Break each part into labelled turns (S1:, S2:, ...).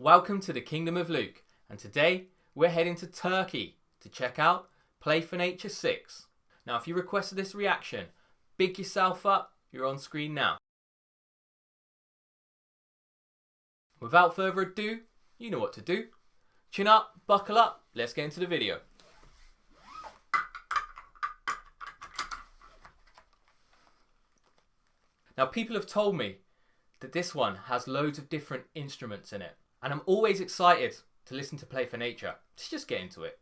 S1: Welcome to the Kingdom of Luke, and today we're heading to Turkey to check out Play for Nature 6. Now if you requested this reaction, big yourself up, you're on screen now. Without further ado, you know what to do. Chin up, buckle up, let's get into the video. Now people have told me that this one has loads of different instruments in it, and I'm always excited to listen to Play for Nature. Let's just get into it.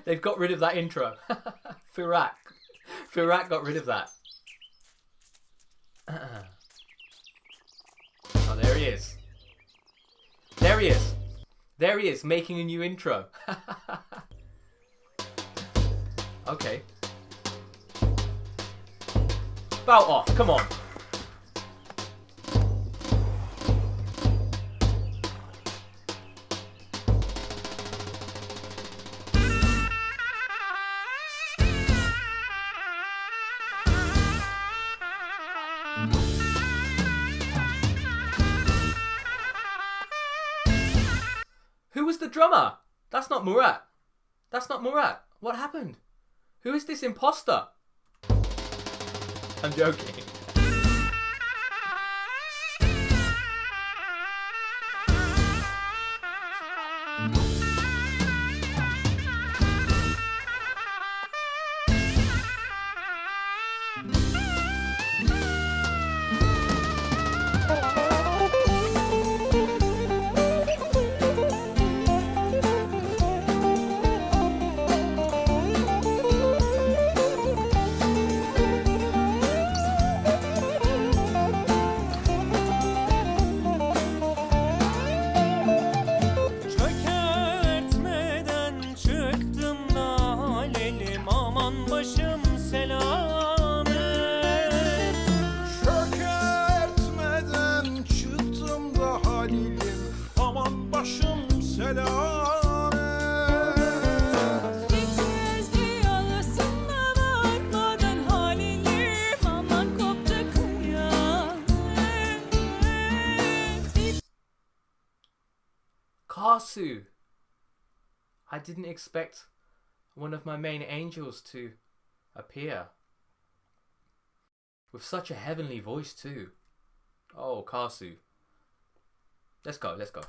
S1: They've got rid of that intro. Murat got rid of that. Oh, there he is. There he is. There he is, making a new intro. Okay. Bout off, come on. Who was the drummer? That's not Murat. That's not Murat. What happened? Who is this imposter? I'm joking. Karsu. I didn't expect one of my main angels to appear. With such a heavenly voice too. Oh, Karsu. Let's go, let's go.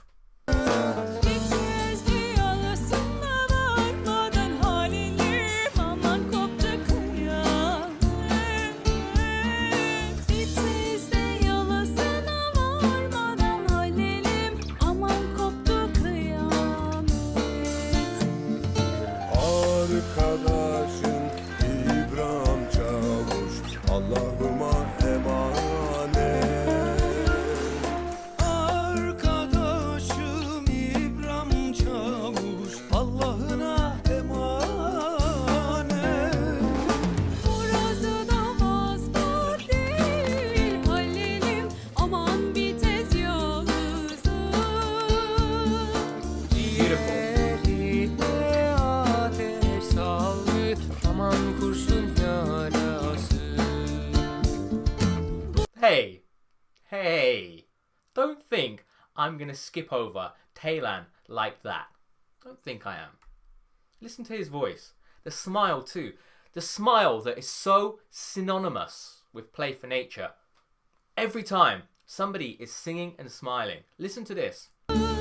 S1: Hey, don't think I'm gonna skip over Taylan like that. Don't think I am. Listen to his voice. The smile too. The smile that is so synonymous with Play for Nature. Every time somebody is singing and smiling. Listen to this. Oh.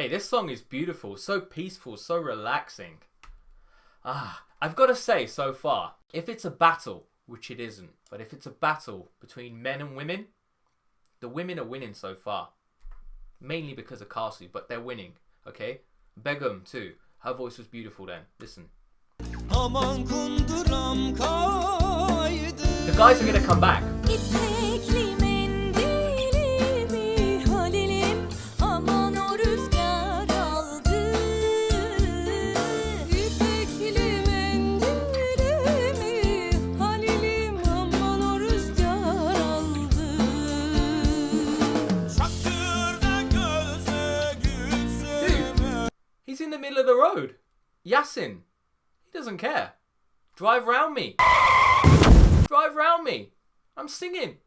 S1: Mate, this song is beautiful, so peaceful, so relaxing. I've got to say so far, if it's a battle, which it isn't, but if it's a battle between men and women, the women are winning so far. Mainly because of Karsu, but they're winning, okay? Begum too. Her voice was beautiful then. Listen. The guys are gonna come back. He's in the middle of the road. Yasin. He doesn't care. Drive round me. Drive round me. I'm singing.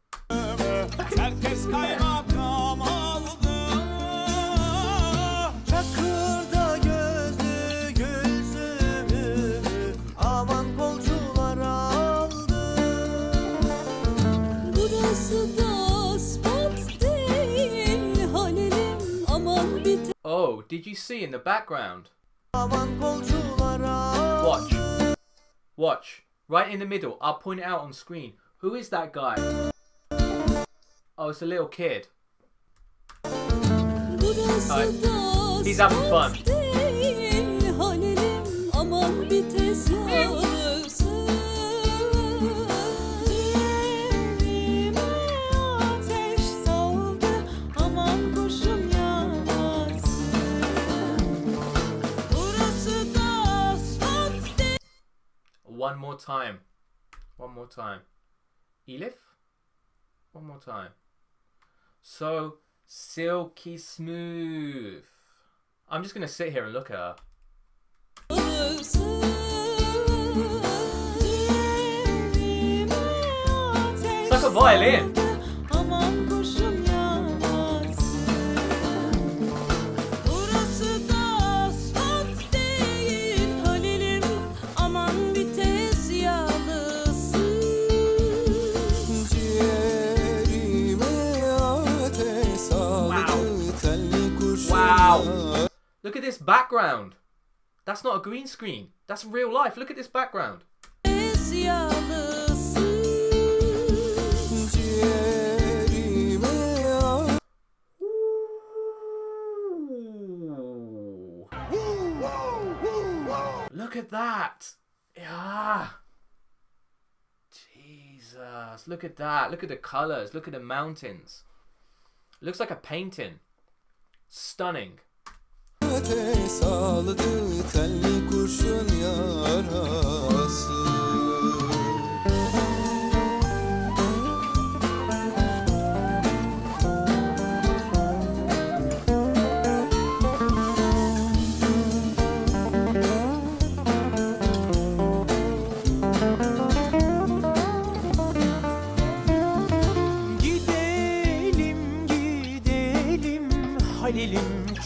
S1: Oh, did you see in the background? Watch. Watch. Right in the middle. I'll point it out on screen. Who is that guy? Oh, it's a little kid. He's having fun. One more time. One more time. Elif? One more time. So silky smooth. I'm just going to sit here and look at her. It's like a violin. Look at this background. That's not a green screen. That's real life. Look at this background. Ooh. Look at that. Yeah. Jesus. Look at that. Look at the colors. Look at the mountains. Looks like a painting. Stunning.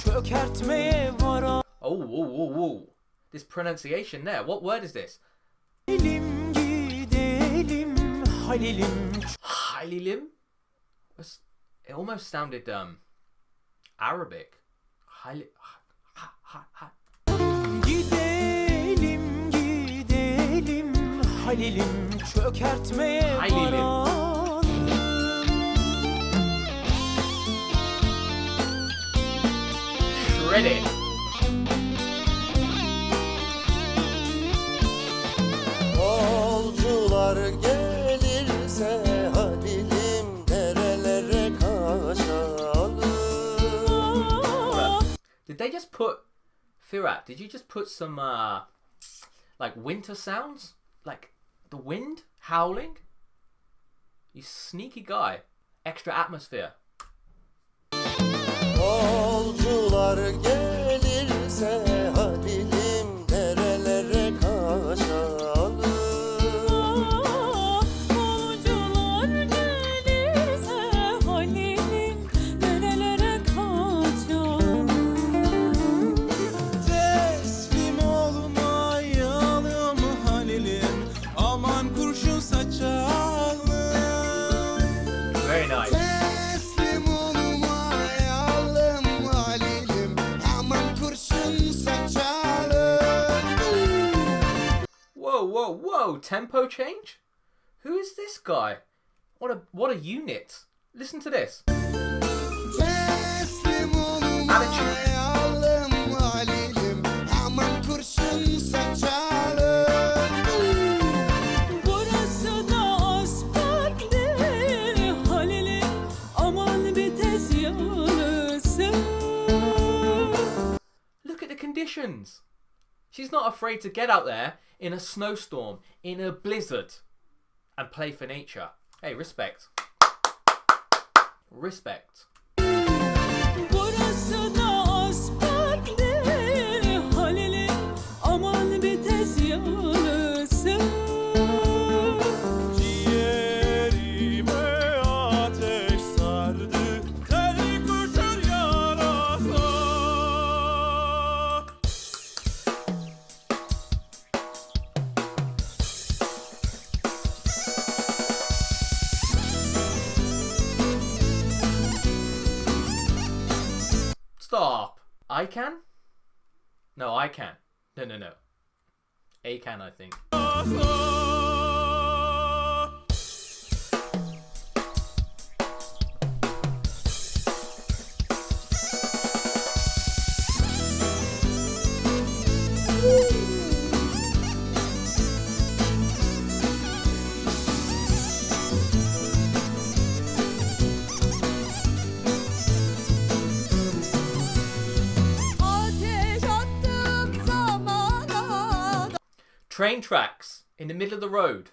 S2: ÇÖKERTME var.
S1: Oh. This pronunciation there. What word is this?
S2: Gidelim Halilim.
S1: Halilim? It almost sounded Arabic.
S2: Gidelim Halilim çökertmeye varan.
S1: Shredded.
S3: Yolcular gelirse Halilim nerelere kaçalım.
S1: Did they just put Firat? Did you just put some like winter sounds, like the wind howling? You sneaky guy. Extra atmosphere.
S3: Yolcular gelirse Halilim nerelere kaçalım.
S2: Yolcular gelirse Halilim nerelere kaçalım.
S4: Teslim olmayalım Halilim, aman kurşun saçalım.
S1: Very nice.
S4: Teslim olmayalım Halilim, aman
S1: Whoa, tempo change? Who is this guy? What a unit. Listen to this.
S3: Teslim olmayalım Halilim, aman kurşun saçalım.
S2: Burası da aspartlı Halil'im, aman bir tez yanılsın.
S1: Look at the conditions. She's not afraid to get out there in a snowstorm, in a blizzard, and play for nature. Hey, respect. Respect.
S2: Burası da aspartlı Halil'im, aman bir tez yanılsın.
S4: Ciğerime ateş sardı, ter kurtar yarasa.
S1: Stop. I can? No, I can. No. A can, I think.
S2: Ateş attım samana.
S1: Train tracks in the middle of the road.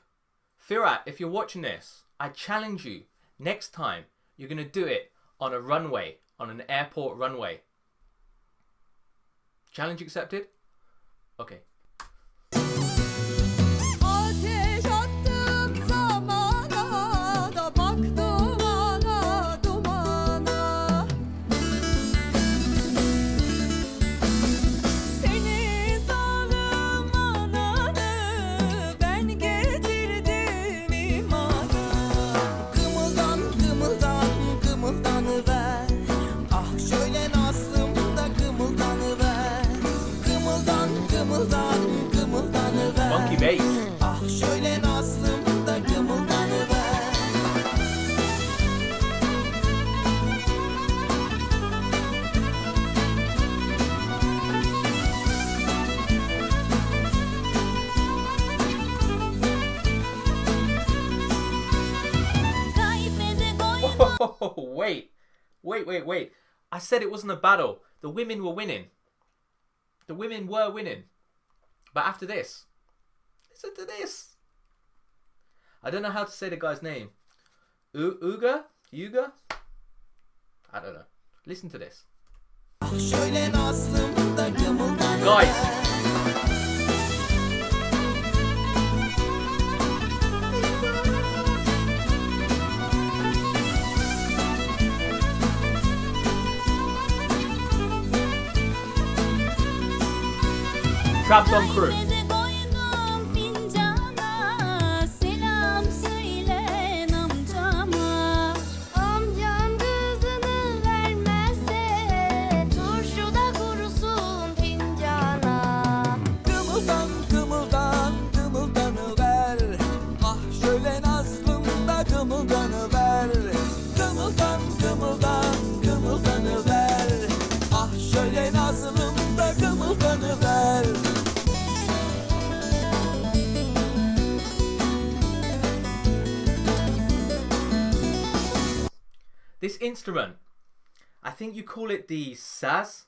S1: Firat, if you're watching this, I challenge you. Next time, you're going to do it on a runway, on an airport runway. Challenge accepted? Okay.
S2: Ateş attım samana da baktım ana dumana. Seni zalim ananı ben getirdim imana.
S4: Kımıldan kımıldan kımıldanıver. Ah şöyle nazlım da kımıldanıver. Kımıldan kımıldan kımıldanıver.
S1: Monkey bass.
S4: Ah şöyle nazlım da kımıldanıver.
S1: Oh, wait. I said it wasn't a battle. The women were winning. The women were winning. But after this, listen to this. I don't know how to say the guy's name. Uga? I don't know. Listen to this.
S4: Ah şöyle nazlım da kımıldanıver.
S1: Guys. Trabzon crew.
S2: Koydum fincana, selam söyle amcama. Amcam kızını vermezse turşuda kurusun fincana.
S4: Kımıldan kımıldan kımıldanıver. Ah şöyle nazlım da kımıldanıver. Kımıldan kımıldan kımıldanıver. Ah şöyle nazlım da kımıldanıver.
S1: This instrument, I think you call it the saz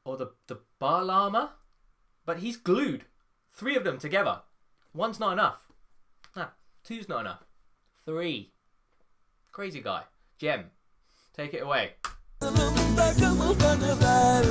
S1: or the balama, but he's glued 3 of them together. One's not enough. Nah, 2's not enough. 3. Crazy guy. Jem, take it away.
S4: Nazlım da kımıldanıver.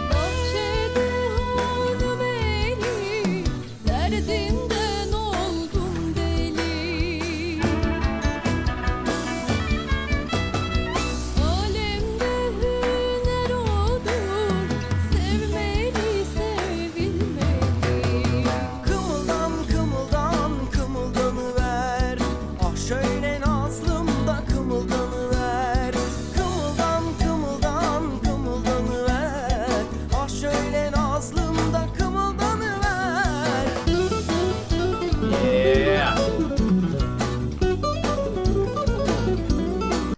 S2: Bahçede hanım eli, derdinden oldum deli. Alemde hüner odur,
S4: şöyle nazlım da kımıldanıver. Kımıldan kımıldan kımıldanıver. Ah şöyle nazlım da kımıldanıver.
S1: Yeah.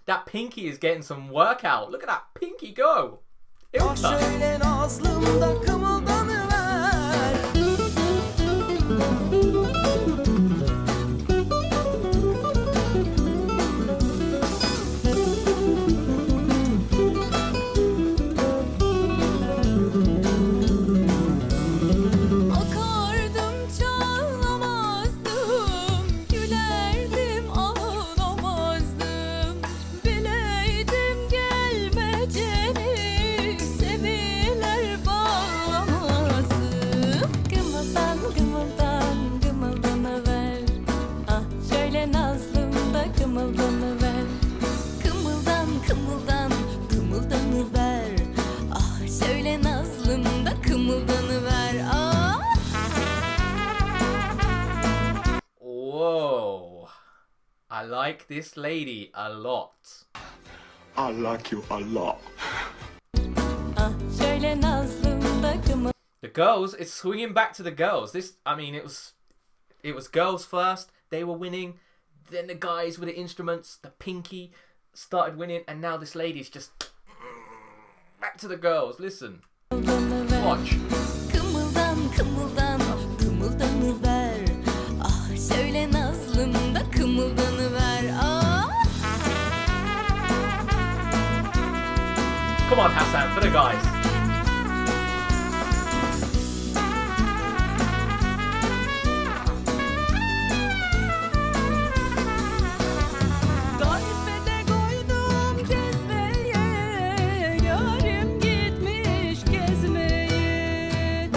S1: That pinky is getting some workout. Look at that pinky go.
S4: Ah şöyle nazlım da kımıldanıver.
S2: Akardım çalamazdım, gülerdim ağlamazdım. Bileydim gelmeyeceğini, seviler bağlamazdım. Kımıldan kımıldan kımıldanıver. Ah şöyle nazlım da kımıldanıver. Kımıldan kımıldan kımıldanıver. Ah şöyle nazlım da kımıldanıver. Ah.
S1: Whoa. I like this lady a lot.
S5: I like you a lot.
S2: Ah şöyle nazlım da kımıl.
S1: The girls, it's swinging back to the girls. This, I mean, it was girls first. They were winning. Then the guys with the instruments, the pinky, started winning, and now this lady's just back to the girls. Listen, watch.
S2: Kımıldan kımıldan kımıldanıver. Ah şöyle nazlım da kımıldanıver. Ah.
S1: Come on, Hassan, for the guys.
S2: Tarifede koydum cezveye, yarim gitmiş gezmeye.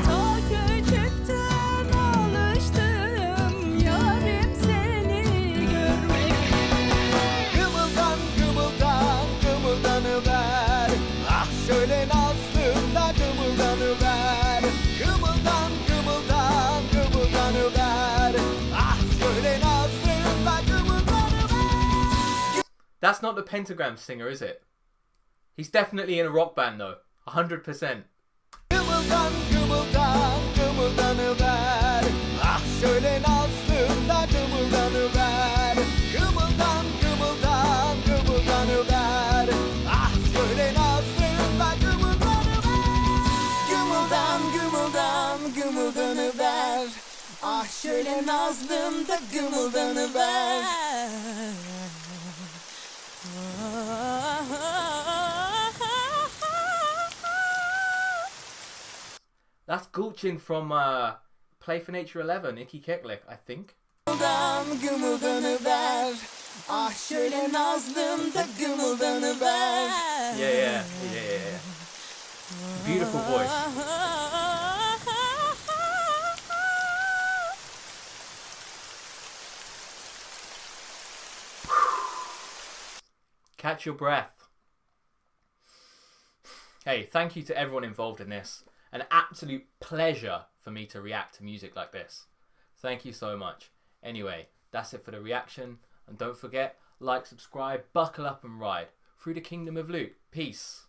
S2: Ta küçükten alıştım, yarim seni görmeye.
S4: Kımıldan kımıldan kımıldanıver. Ah şöyle nazlım da kımıldanıver. Kımıldan kımıldan kımıldanıver. Ah şöyle nazlım da kımıldanıver.
S1: That's not the pentagram singer, is it? He's definitely in a rock band, though. 100%.
S4: Kımıldan kımıldan kımıldanıver. Ah şöyle nazlım da kımıldanıver. Kımıldan kımıldan kımıldanıver. Ah şöyle nazlım da kımıldanıver. Kımıldan kımıldan kımıldanıver. Ah şöyle nazlım da kımıldanıver.
S1: That's Gulchin from Play for Nature 11, Iki Keklik, I think.
S4: Kımıldan kımıldanıver. Ah şöyle nazlım da kımıldanıver.
S1: Yeah. Beautiful voice. Catch your breath. Hey, thank you to everyone involved in this. An absolute pleasure for me to react to music like this. Thank you so much. Anyway, that's it for the reaction. And don't forget, like, subscribe, buckle up and ride through the kingdom of Luke. Peace.